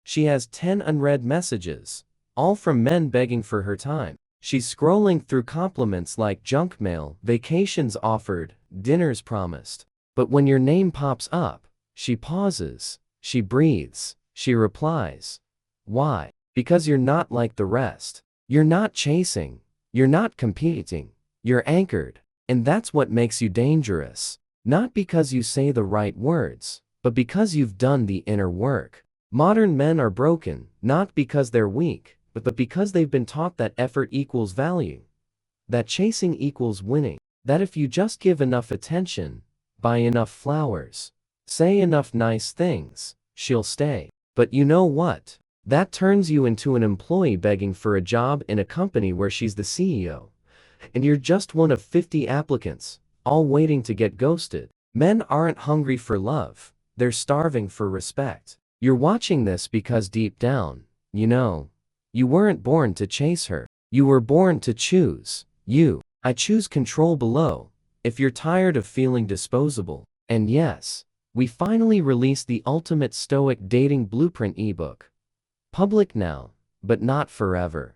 She has 10 unread messages, all from men begging for her time. She's scrolling through compliments like junk mail, vacations offered, dinners promised. But when your name pops up, she pauses, she breathes, she replies. Why? Because you're not like the rest. You're not chasing, you're not competing, you're anchored. And that's what makes you dangerous. Not because you say the right words, but because you've done the inner work. Modern men are broken, not because they're weak, but because they've been taught that effort equals value, that chasing equals winning, that if you just give enough attention, buy enough flowers, say enough nice things, she'll stay. But you know what? That turns you into an employee begging for a job in a company where she's the CEO. And you're just one of 50 applicants, all waiting to get ghosted. Men aren't hungry for love, they're starving for respect. You're watching this because deep down, you know, you weren't born to chase her. You were born to choose. I choose control below, if you're tired of feeling disposable. And yes, we finally released the ultimate Stoic dating blueprint ebook. Public now, but not forever.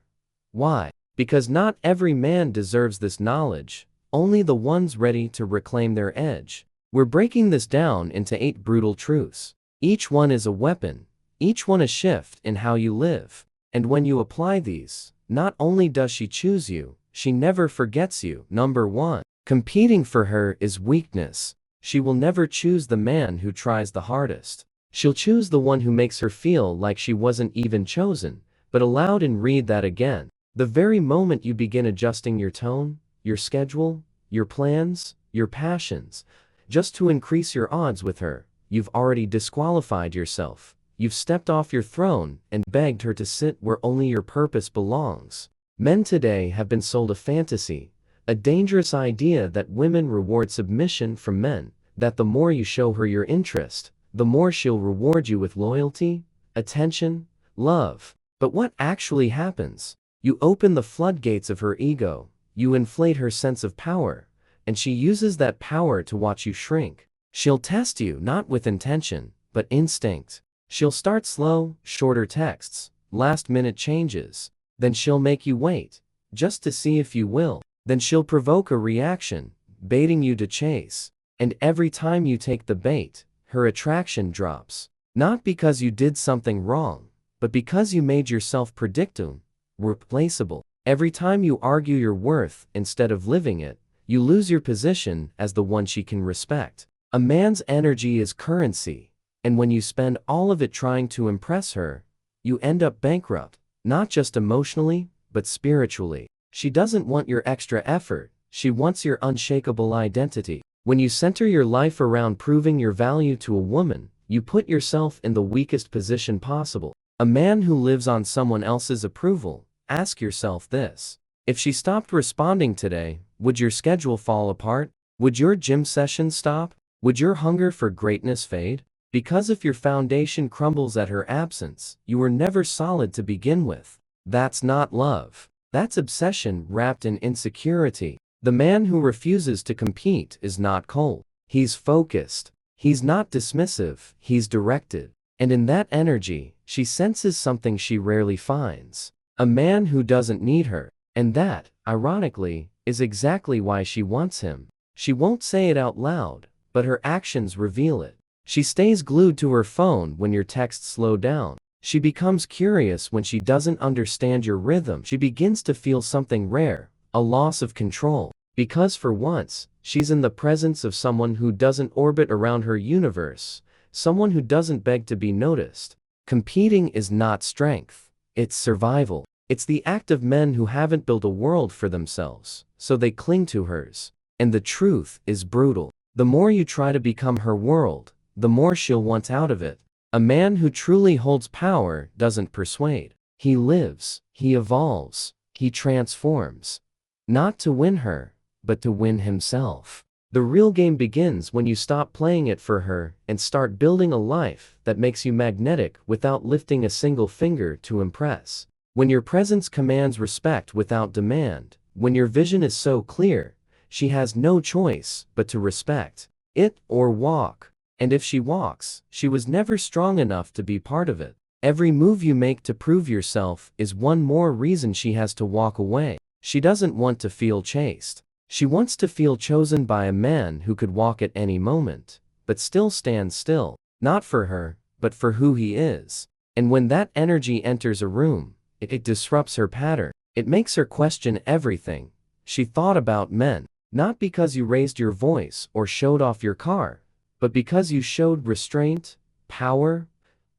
Why? Because not every man deserves this knowledge, only the ones ready to reclaim their edge. We're breaking this down into 8 brutal truths. Each one is a weapon, each one a shift in how you live. And when you apply these, not only does she choose you, she never forgets you. Number 1. Competing for her is weakness. She will never choose the man who tries the hardest. She'll choose the one who makes her feel like she wasn't even chosen, but allowed. And read that again. The very moment you begin adjusting your tone, your schedule, your plans, your passions, just to increase your odds with her, you've already disqualified yourself. You've stepped off your throne and begged her to sit where only your purpose belongs. Men today have been sold a fantasy, a dangerous idea that women reward submission from men, that the more you show her your interest, the more she'll reward you with loyalty, attention, love. But what actually happens? You open the floodgates of her ego, you inflate her sense of power, and she uses that power to watch you shrink. She'll test you not with intention, but instinct. She'll start slow, shorter texts, last-minute changes. Then she'll make you wait, just to see if you will. Then she'll provoke a reaction, baiting you to chase. And every time you take the bait, her attraction drops. Not because you did something wrong, but because you made yourself predictable, replaceable. Every time you argue your worth instead of living it, you lose your position as the one she can respect. A man's energy is currency. And when you spend all of it trying to impress her, you end up bankrupt, not just emotionally, but spiritually. She doesn't want your extra effort, she wants your unshakable identity. When you center your life around proving your value to a woman, you put yourself in the weakest position possible. A man who lives on someone else's approval, ask yourself this. If she stopped responding today, would your schedule fall apart? Would your gym sessions stop? Would your hunger for greatness fade? Because if your foundation crumbles at her absence, you were never solid to begin with. That's not love. That's obsession wrapped in insecurity. The man who refuses to compete is not cold. He's focused. He's not dismissive, he's directed. And in that energy, she senses something she rarely finds. A man who doesn't need her. And that, ironically, is exactly why she wants him. She won't say it out loud, but her actions reveal it. She stays glued to her phone when your texts slow down. She becomes curious when she doesn't understand your rhythm. She begins to feel something rare, a loss of control. Because for once, she's in the presence of someone who doesn't orbit around her universe, someone who doesn't beg to be noticed. Competing is not strength, it's survival. It's the act of men who haven't built a world for themselves, so they cling to hers. And the truth is brutal. The more you try to become her world, the more she'll want out of it. A man who truly holds power doesn't persuade. He lives, he evolves, he transforms. Not to win her, but to win himself. The real game begins when you stop playing it for her and start building a life that makes you magnetic without lifting a single finger to impress. When your presence commands respect without demand, when your vision is so clear, she has no choice but to respect it or walk. And if she walks, she was never strong enough to be part of it. Every move you make to prove yourself is one more reason she has to walk away. She doesn't want to feel chased. She wants to feel chosen by a man who could walk at any moment, but still stand still, not for her, but for who he is. And when that energy enters a room, it disrupts her pattern. It makes her question everything she thought about men, not because you raised your voice or showed off your car, but because you showed restraint, power,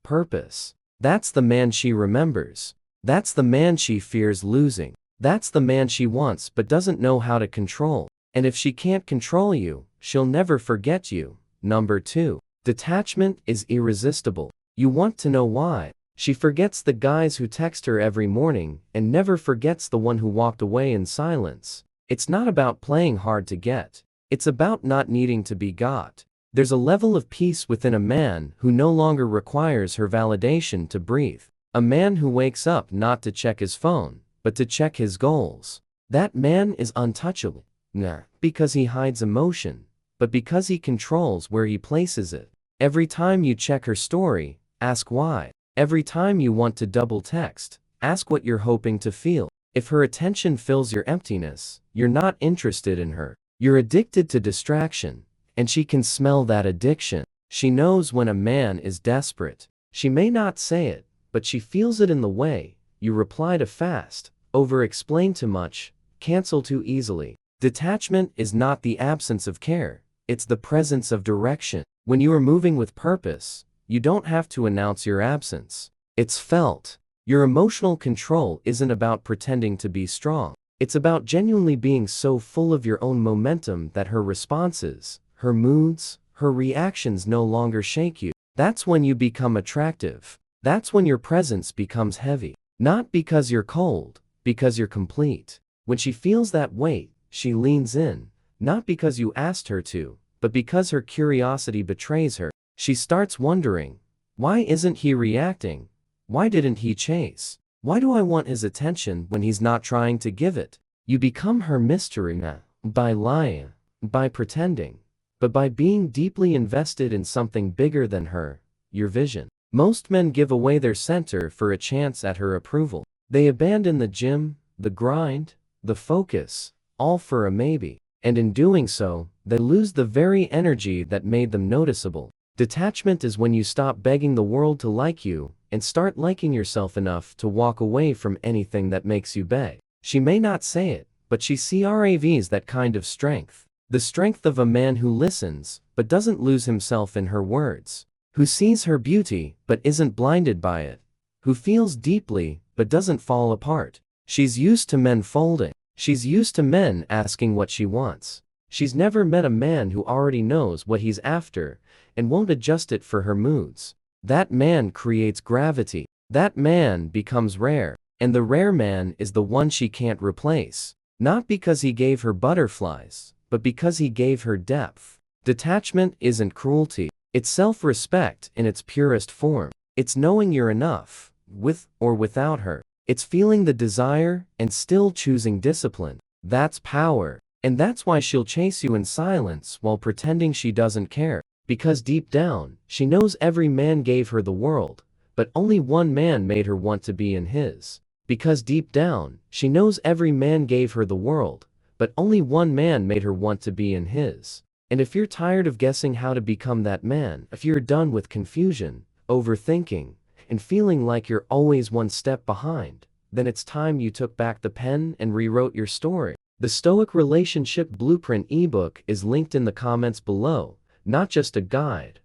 purpose. That's the man she remembers. That's the man she fears losing. That's the man she wants but doesn't know how to control. And if she can't control you, she'll never forget you. Number 2. Detachment is irresistible. You want to know why? She forgets the guys who text her every morning and never forgets the one who walked away in silence. It's not about playing hard to get. It's about not needing to be got. There's a level of peace within a man who no longer requires her validation to breathe. A man who wakes up not to check his phone, but to check his goals. That man is untouchable. Not because he hides emotion, but because he controls where he places it. Every time you check her story, ask why. Every time you want to double text, ask what you're hoping to feel. If her attention fills your emptiness, you're not interested in her. You're addicted to distraction, and she can smell that addiction. She knows when a man is desperate. She may not say it, but she feels it in the way you reply too fast, over-explain too much, cancel too easily. Detachment is not the absence of care, it's the presence of direction. When you are moving with purpose, you don't have to announce your absence. It's felt. Your emotional control isn't about pretending to be strong. It's about genuinely being so full of your own momentum that her responses, her moods, her reactions no longer shake you. That's when you become attractive. That's when your presence becomes heavy. Not because you're cold, because you're complete. When she feels that weight, she leans in, not because you asked her to, but because her curiosity betrays her. She starts wondering, why isn't he reacting? Why didn't he chase? Why do I want his attention when he's not trying to give it? You become her mystery not by lying, by pretending, but by being deeply invested in something bigger than her, your vision. Most men give away their center for a chance at her approval. They abandon the gym, the grind, the focus, all for a maybe. And in doing so, they lose the very energy that made them noticeable. Detachment is when you stop begging the world to like you and start liking yourself enough to walk away from anything that makes you beg. She may not say it, but she craves that kind of strength. The strength of a man who listens, but doesn't lose himself in her words. Who sees her beauty, but isn't blinded by it. Who feels deeply, but doesn't fall apart. She's used to men folding. She's used to men asking what she wants. She's never met a man who already knows what he's after and won't adjust it for her moods. That man creates gravity. That man becomes rare. And the rare man is the one she can't replace. Not because he gave her butterflies, but because he gave her depth. Detachment isn't cruelty. It's self-respect in its purest form. It's knowing you're enough, with or without her. It's feeling the desire and still choosing discipline. That's power. And that's why she'll chase you in silence while pretending she doesn't care. Because deep down, she knows every man gave her the world, but only one man made her want to be in his. Because deep down, she knows every man gave her the world, but only one man made her want to be in his. And if you're tired of guessing how to become that man, if you're done with confusion, overthinking, and feeling like you're always one step behind, then it's time you took back the pen and rewrote your story. The Stoic Relationship Blueprint ebook is linked in the comments below. Not just a guide,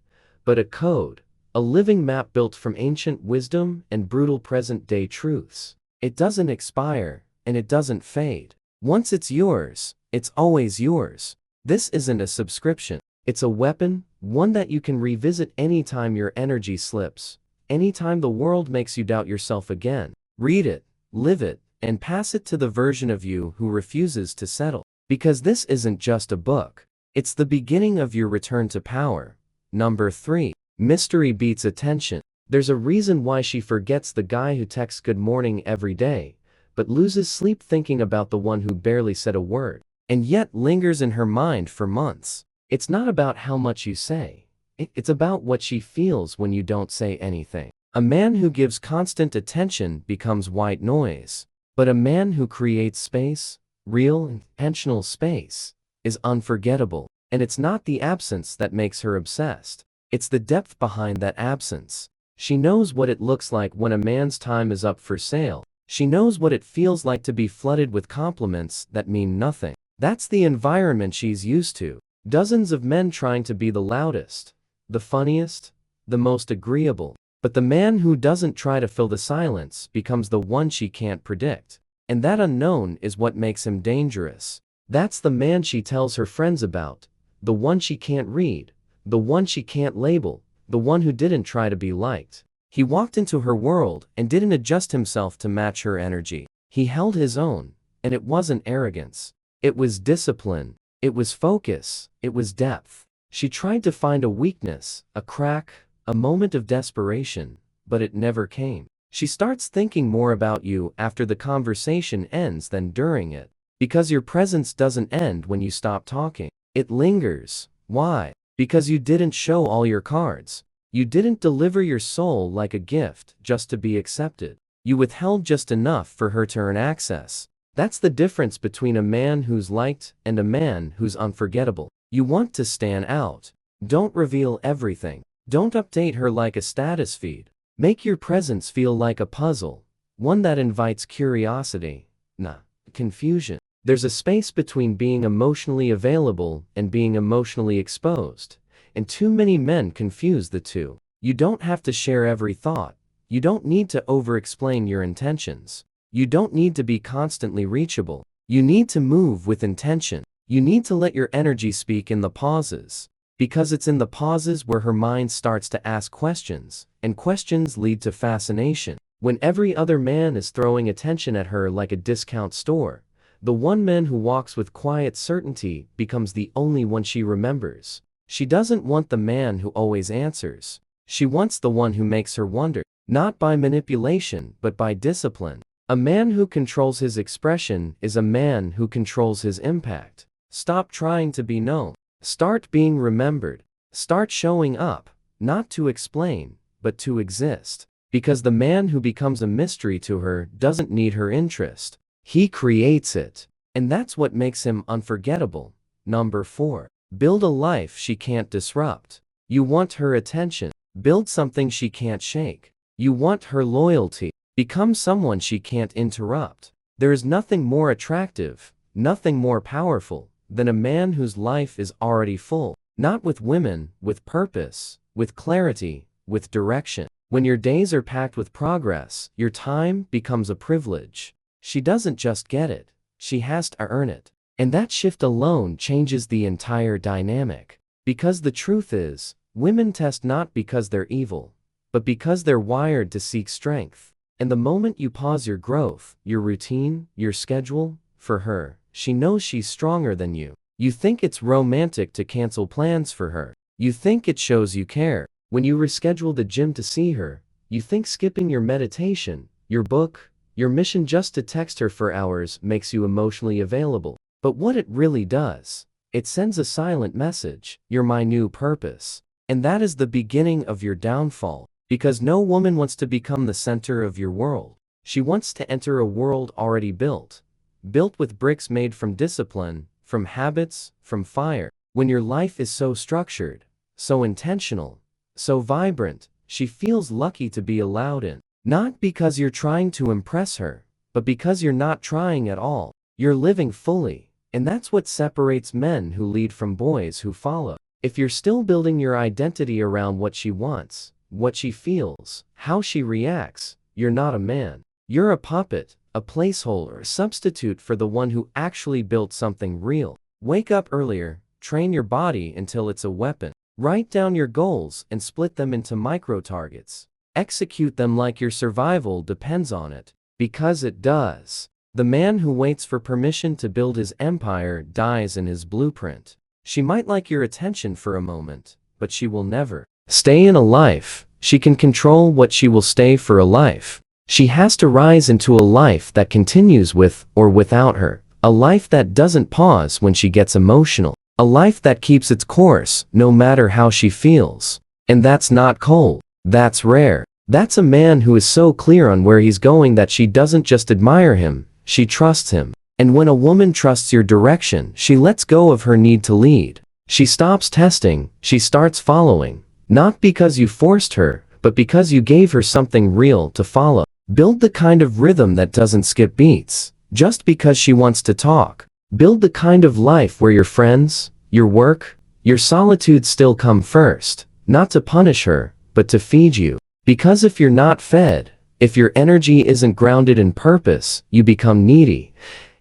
but a code, a living map built from ancient wisdom and brutal present-day truths. It doesn't expire, and it doesn't fade. Once it's yours, it's always yours. This isn't a subscription. It's a weapon, one that you can revisit anytime your energy slips, anytime the world makes you doubt yourself again. Read it, live it, and pass it to the version of you who refuses to settle. Because this isn't just a book. It's the beginning of your return to power. Number 3. Mystery beats attention. There's a reason why she forgets the guy who texts good morning every day, but loses sleep thinking about the one who barely said a word, and yet lingers in her mind for months. It's not about how much you say. It's about what she feels when you don't say anything. A man who gives constant attention becomes white noise. But a man who creates space, real, intentional space, is unforgettable. And it's not the absence that makes her obsessed. It's the depth behind that absence. She knows what it looks like when a man's time is up for sale. She knows what it feels like to be flooded with compliments that mean nothing. That's the environment she's used to. Dozens of men trying to be the loudest, the funniest, the most agreeable. But the man who doesn't try to fill the silence becomes the one she can't predict. And that unknown is what makes him dangerous. That's the man she tells her friends about, the one she can't read, the one she can't label, the one who didn't try to be liked. He walked into her world and didn't adjust himself to match her energy. He held his own, and it wasn't arrogance. It was discipline. It was focus. It was depth. She tried to find a weakness, a crack, a moment of desperation, but it never came. She starts thinking more about you after the conversation ends than during it. Because your presence doesn't end when you stop talking. It lingers. Why? Because you didn't show all your cards. You didn't deliver your soul like a gift just to be accepted. You withheld just enough for her to earn access. That's the difference between a man who's liked and a man who's unforgettable. You want to stand out. Don't reveal everything. Don't update her like a status feed. Make your presence feel like a puzzle, one that invites curiosity, not confusion. There's a space between being emotionally available and being emotionally exposed, and too many men confuse the two. You don't have to share every thought. You don't need to over-explain your intentions. You don't need to be constantly reachable. You need to move with intention. You need to let your energy speak in the pauses. Because it's in the pauses where her mind starts to ask questions, and questions lead to fascination. When every other man is throwing attention at her like a discount store, the one man who walks with quiet certainty becomes the only one she remembers. She doesn't want the man who always answers. She wants the one who makes her wonder, not by manipulation but by discipline. A man who controls his expression is a man who controls his impact. Stop trying to be known. Start being remembered. Start showing up, not to explain, but to exist. Because the man who becomes a mystery to her doesn't need her interest. He creates it. And that's what makes him unforgettable. Number 4. Build a life she can't disrupt. You want her attention. Build something she can't shake. You want her loyalty. Become someone she can't interrupt. There is nothing more attractive, nothing more powerful, than a man whose life is already full. Not with women, with purpose, with clarity, with direction. When your days are packed with progress, your time becomes a privilege. She doesn't just get it, she has to earn it. And that shift alone changes the entire dynamic. Because the truth is, women test not because they're evil, but because they're wired to seek strength. And the moment you pause your growth, your routine, your schedule, for her, she knows she's stronger than you. You think it's romantic to cancel plans for her. You think it shows you care. When you reschedule the gym to see her, you think skipping your meditation, your book, your mission just to text her for hours makes you emotionally available. But what it really does, it sends a silent message, you're my new purpose. And that is the beginning of your downfall. Because no woman wants to become the center of your world. She wants to enter a world already built. Built with bricks made from discipline, from habits, from fire. When your life is so structured, so intentional, so vibrant, she feels lucky to be allowed in. Not because you're trying to impress her, but because you're not trying at all. You're living fully. And that's what separates men who lead from boys who follow. If you're still building your identity around what she wants, what she feels, how she reacts, you're not a man. You're a puppet, a placeholder, a substitute for the one who actually built something real. Wake up earlier, train your body until it's a weapon. Write down your goals and split them into micro-targets. Execute them like your survival depends on it. Because it does. The man who waits for permission to build his empire dies in his blueprint. She might like your attention for a moment, but she will never stay in a life. She can control what she will stay for a life. She has to rise into a life that continues with or without her. A life that doesn't pause when she gets emotional. A life that keeps its course no matter how she feels. And that's not cold. That's rare. That's a man who is so clear on where he's going that she doesn't just admire him, she trusts him. And when a woman trusts your direction, she lets go of her need to lead. She stops testing, she starts following. Not because you forced her, but because you gave her something real to follow. Build the kind of rhythm that doesn't skip beats, just because she wants to talk. Build the kind of life where your friends, your work, your solitude still come first, not to punish her, but to feed you. Because if you're not fed, if your energy isn't grounded in purpose, you become needy.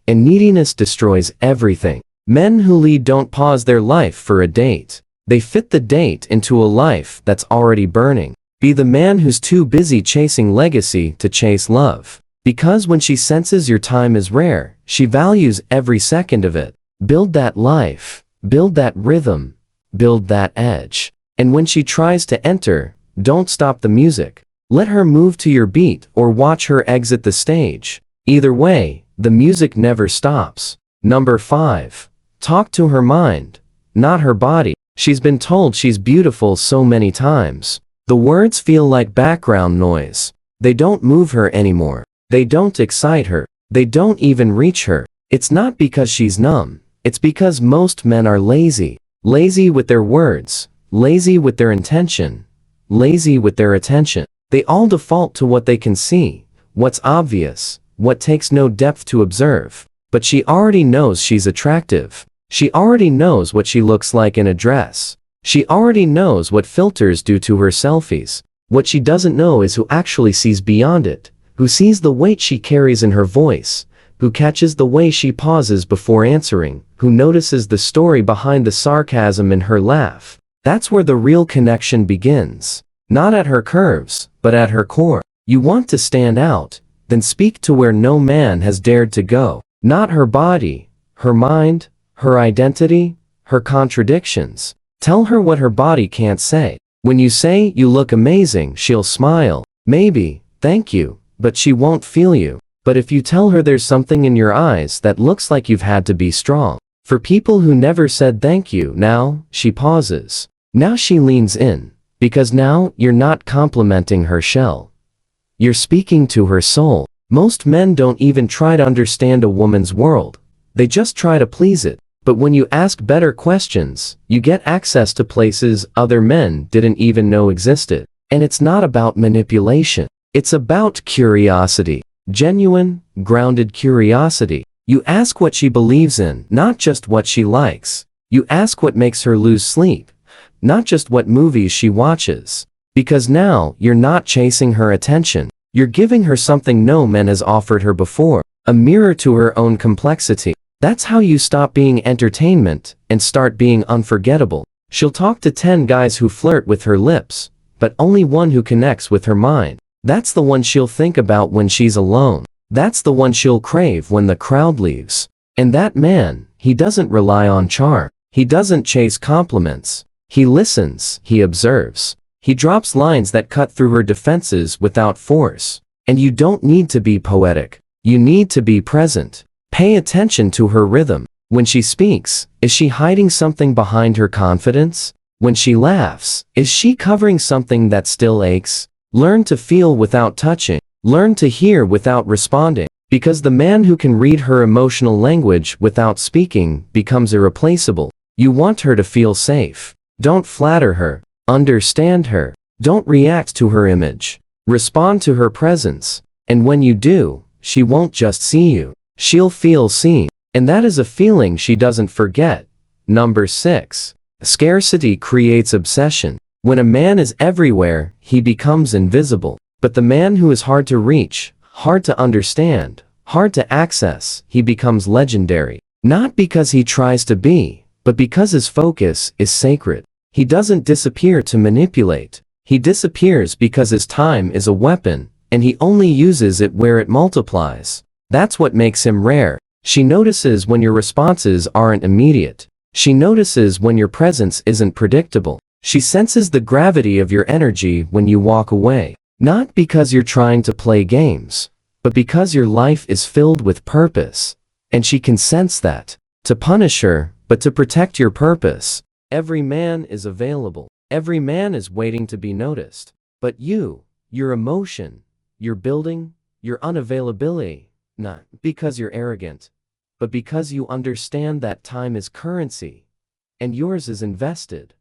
And neediness destroys everything. Men who lead don't pause their life for a date. They fit the date into a life that's already burning. Be the man who's too busy chasing legacy to chase love. Because when she senses your time is rare, she values every second of it. Build that life. Build that rhythm. Build that edge. And when she tries to enter, don't stop the music. Let her move to your beat or watch her exit the stage. Either way, the music never stops. Number 5. Talk to her mind, not her body. She's been told she's beautiful so many times. The words feel like background noise. They don't move her anymore. They don't excite her. They don't even reach her. It's not because she's numb. It's because most men are lazy. Lazy with their words. Lazy with their intention. Lazy with their attention. They all default to what they can see, what's obvious, what takes no depth to observe. But she already knows she's attractive. She already knows what she looks like in a dress. She already knows what filters do to her selfies. What she doesn't know is who actually sees beyond it, who sees the weight she carries in her voice, who catches the way she pauses before answering, who notices the story behind the sarcasm in her laugh. That's where the real connection begins. Not at her curves, but at her core. You want to stand out? Then speak to where no man has dared to go. Not her body, her mind, her identity, her contradictions. Tell her what her body can't say. When you say you look amazing, she'll smile. Maybe, thank you, but she won't feel you. But if you tell her there's something in your eyes that looks like you've had to be strong. For people who never said thank you, now, she pauses. Now she leans in. Because now, you're not complimenting her shell. You're speaking to her soul. Most men don't even try to understand a woman's world. They just try to please it. But when you ask better questions, you get access to places other men didn't even know existed. And it's not about manipulation. It's about curiosity. Genuine, grounded curiosity. You ask what she believes in, not just what she likes. You ask what makes her lose sleep, not just what movies she watches. Because now, you're not chasing her attention. You're giving her something no man has offered her before. A mirror to her own complexity. That's how you stop being entertainment and start being unforgettable. She'll talk to 10 guys who flirt with her lips, but only one who connects with her mind. That's the one she'll think about when she's alone. That's the one she'll crave when the crowd leaves. And that man, he doesn't rely on charm. He doesn't chase compliments. He listens, he observes. He drops lines that cut through her defenses without force. And you don't need to be poetic. You need to be present. Pay attention to her rhythm. When she speaks, is she hiding something behind her confidence? When she laughs, is she covering something that still aches? Learn to feel without touching. Learn to hear without responding. Because the man who can read her emotional language without speaking becomes irreplaceable. You want her to feel safe. Don't flatter her. Understand her. Don't react to her image. Respond to her presence. And when you do, she won't just see you. She'll feel seen. And that is a feeling she doesn't forget. Number 6. Scarcity creates obsession. When a man is everywhere, he becomes invisible. But the man who is hard to reach, hard to understand, hard to access, he becomes legendary. Not because he tries to be, but because his focus is sacred. He doesn't disappear to manipulate. He disappears because his time is a weapon, and he only uses it where it multiplies. That's what makes him rare. She notices when your responses aren't immediate. She notices when your presence isn't predictable. She senses the gravity of your energy when you walk away. Not because you're trying to play games, but because your life is filled with purpose. And she can sense that. To punish her, but to protect your purpose. Every man is available. Every man is waiting to be noticed. But you your emotion, your building, your unavailability, not because you're arrogant, but because you understand that time is currency, and yours is invested,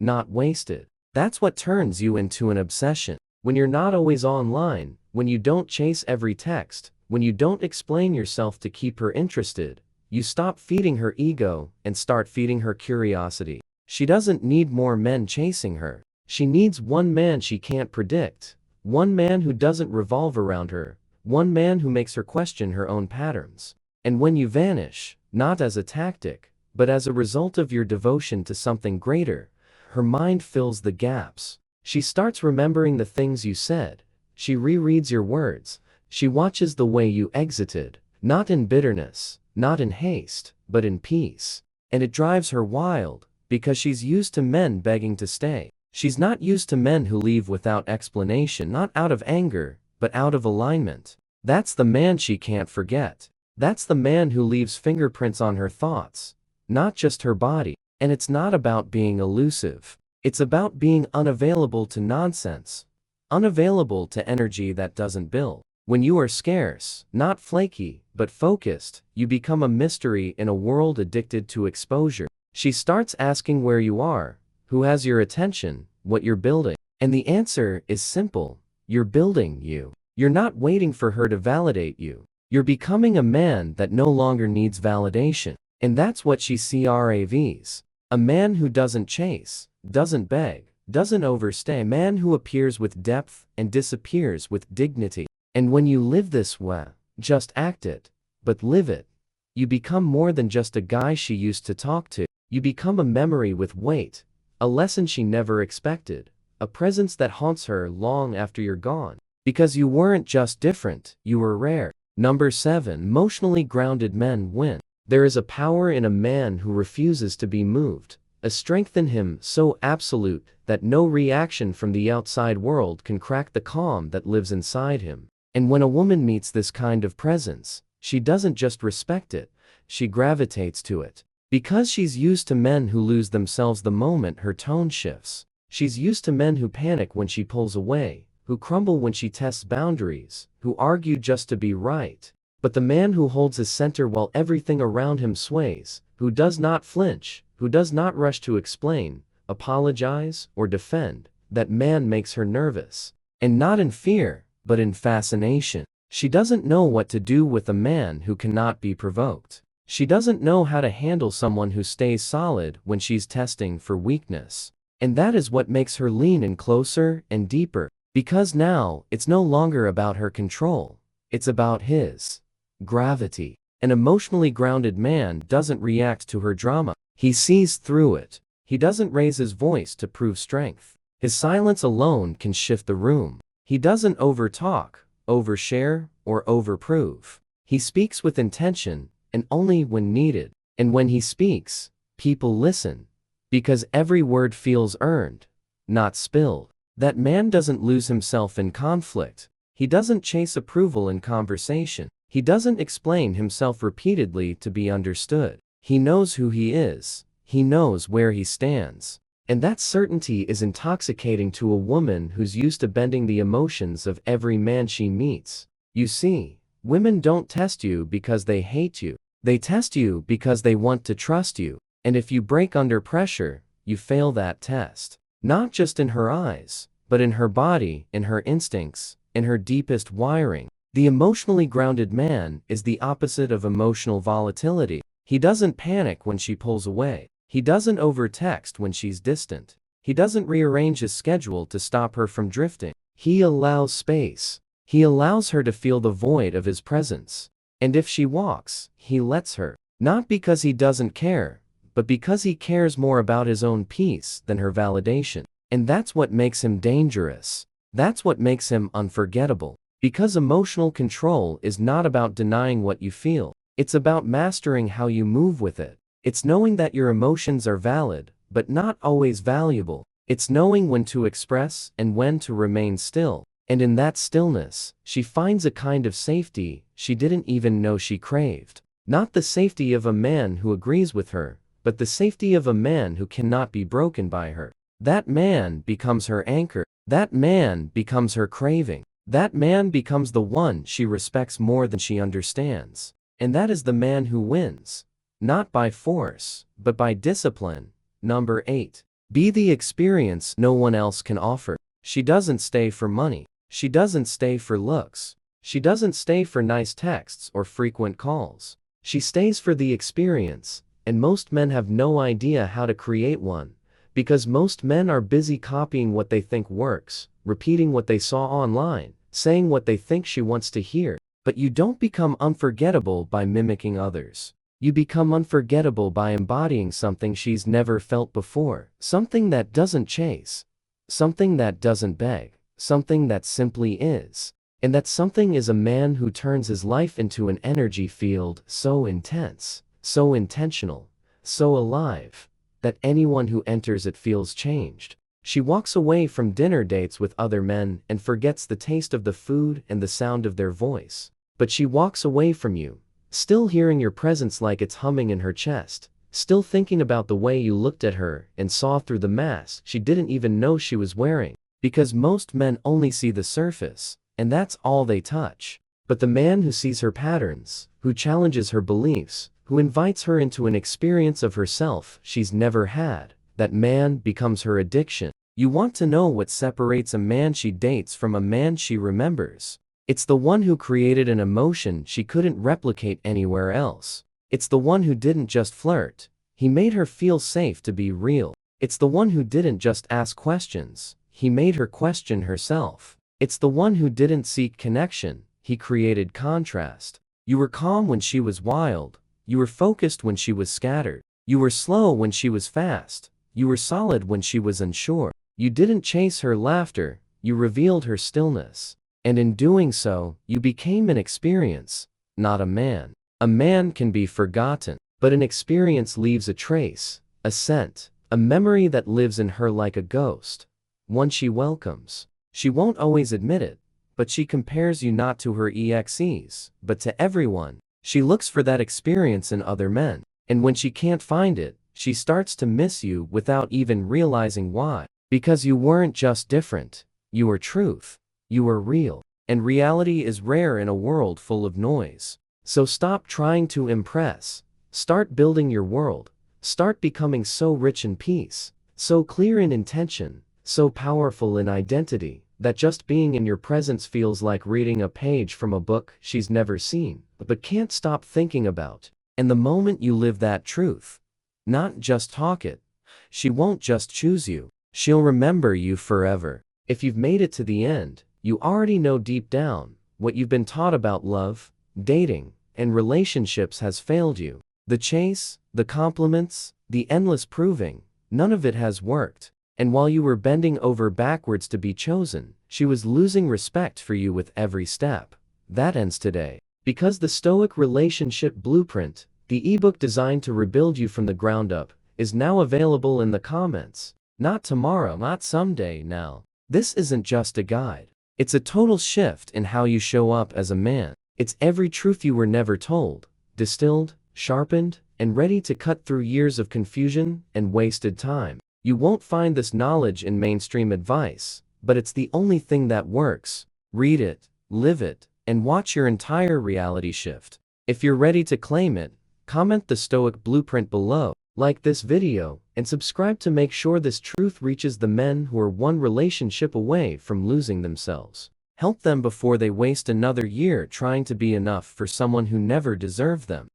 not wasted. That's what turns you into an obsession. When you're not always online, when you don't chase every text, when you don't explain yourself to keep her interested, you stop feeding her ego and start feeding her curiosity. She doesn't need more men chasing her. She needs one man she can't predict, one man who doesn't revolve around her, one man who makes her question her own patterns. And when you vanish, not as a tactic, but as a result of your devotion to something greater, her mind fills the gaps. She starts remembering the things you said. She rereads your words. She watches the way you exited, not in bitterness, not in haste, but in peace. And it drives her wild, because she's used to men begging to stay. She's not used to men who leave without explanation, not out of anger, but out of alignment. That's the man she can't forget. That's the man who leaves fingerprints on her thoughts, not just her body. And it's not about being elusive. It's about being unavailable to nonsense, unavailable to energy that doesn't build. When you are scarce, not flaky, but focused, you become a mystery in a world addicted to exposure. She starts asking where you are, who has your attention, what you're building. And the answer is simple. You're building you. You're not waiting for her to validate you. You're becoming a man that no longer needs validation. And that's what she craves. A man who doesn't chase, doesn't beg, doesn't overstay. A man who appears with depth and disappears with dignity. And when you live this way, just act it, but live it, you become more than just a guy she used to talk to. You become a memory with weight, a lesson she never expected, a presence that haunts her long after you're gone. Because you weren't just different, you were rare. Number 7. Emotionally grounded men win. There is a power in a man who refuses to be moved, a strength in him so absolute that no reaction from the outside world can crack the calm that lives inside him. And when a woman meets this kind of presence, she doesn't just respect it, she gravitates to it. Because she's used to men who lose themselves the moment her tone shifts. She's used to men who panic when she pulls away, who crumble when she tests boundaries, who argue just to be right. But the man who holds his center while everything around him sways, who does not flinch, who does not rush to explain, apologize, or defend, that man makes her nervous. And not in fear, but in fascination. She doesn't know what to do with a man who cannot be provoked. She doesn't know how to handle someone who stays solid when she's testing for weakness. And that is what makes her lean in closer and deeper. Because now, it's no longer about her control. It's about his gravity. An emotionally grounded man doesn't react to her drama. He sees through it. He doesn't raise his voice to prove strength. His silence alone can shift the room. He doesn't overtalk, overshare, or overprove. He speaks with intention, and only when needed. And when he speaks, people listen. Because every word feels earned, not spilled. That man doesn't lose himself in conflict. He doesn't chase approval in conversation. He doesn't explain himself repeatedly to be understood. He knows who he is. He knows where he stands. And that certainty is intoxicating to a woman who's used to bending the emotions of every man she meets. You see, women don't test you because they hate you. They test you because they want to trust you. And if you break under pressure, you fail that test. Not just in her eyes, but in her body, in her instincts, in her deepest wiring. The emotionally grounded man is the opposite of emotional volatility. He doesn't panic when she pulls away. He doesn't overtext when she's distant. He doesn't rearrange his schedule to stop her from drifting. He allows space. He allows her to feel the void of his presence. And if she walks, he lets her. Not because he doesn't care, but because he cares more about his own peace than her validation. And that's what makes him dangerous. That's what makes him unforgettable. Because emotional control is not about denying what you feel. It's about mastering how you move with it. It's knowing that your emotions are valid, but not always valuable. It's knowing when to express and when to remain still. And in that stillness, she finds a kind of safety she didn't even know she craved. Not the safety of a man who agrees with her, but the safety of a man who cannot be broken by her. That man becomes her anchor. That man becomes her craving. That man becomes the one she respects more than she understands. And that is the man who wins. Not by force, but by discipline. Number 8. Be the experience no one else can offer. She doesn't stay for money. She doesn't stay for looks. She doesn't stay for nice texts or frequent calls. She stays for the experience, and most men have no idea how to create one, because most men are busy copying what they think works, repeating what they saw online, saying what they think she wants to hear. But you don't become unforgettable by mimicking others. You become unforgettable by embodying something she's never felt before, something that doesn't chase, something that doesn't beg, something that simply is. And that something is a man who turns his life into an energy field so intense, so intentional, so alive, that anyone who enters it feels changed. She walks away from dinner dates with other men and forgets the taste of the food and the sound of their voice. But she walks away from you, still hearing your presence like it's humming in her chest, still thinking about the way you looked at her and saw through the mask she didn't even know she was wearing. Because most men only see the surface, and that's all they touch. But the man who sees her patterns, who challenges her beliefs, who invites her into an experience of herself she's never had, that man becomes her addiction. You want to know what separates a man she dates from a man she remembers. It's the one who created an emotion she couldn't replicate anywhere else. It's the one who didn't just flirt. He made her feel safe to be real. It's the one who didn't just ask questions. He made her question herself. It's the one who didn't seek connection. He created contrast. You were calm when she was wild. You were focused when she was scattered. You were slow when she was fast. You were solid when she was unsure. You didn't chase her laughter. You revealed her stillness. And in doing so, you became an experience, not a man. A man can be forgotten, but an experience leaves a trace, a scent, a memory that lives in her like a ghost. One she welcomes. She won't always admit it, but she compares you not to her exes, but to everyone. She looks for that experience in other men, and when she can't find it, she starts to miss you without even realizing why. Because you weren't just different, you were truth, you were real, and reality is rare in a world full of noise. So stop trying to impress, start building your world, start becoming so rich in peace, so clear in intention, so powerful in identity, that just being in your presence feels like reading a page from a book she's never seen, but can't stop thinking about. And the moment you live that truth, not just talk it, she won't just choose you, she'll remember you forever. If you've made it to the end, you already know deep down, what you've been taught about love, dating, and relationships has failed you. The chase, the compliments, the endless proving, none of it has worked. And while you were bending over backwards to be chosen, she was losing respect for you with every step. That ends today. Because the Stoic Relationship Blueprint, the ebook designed to rebuild you from the ground up, is now available in the comments. Not tomorrow, not someday, now. This isn't just a guide. It's a total shift in how you show up as a man. It's every truth you were never told, distilled, sharpened, and ready to cut through years of confusion and wasted time. You won't find this knowledge in mainstream advice, but it's the only thing that works. Read it, live it, and watch your entire reality shift. If you're ready to claim it, comment the Stoic Blueprint below, like this video, and subscribe to make sure this truth reaches the men who are one relationship away from losing themselves. Help them before they waste another year trying to be enough for someone who never deserved them.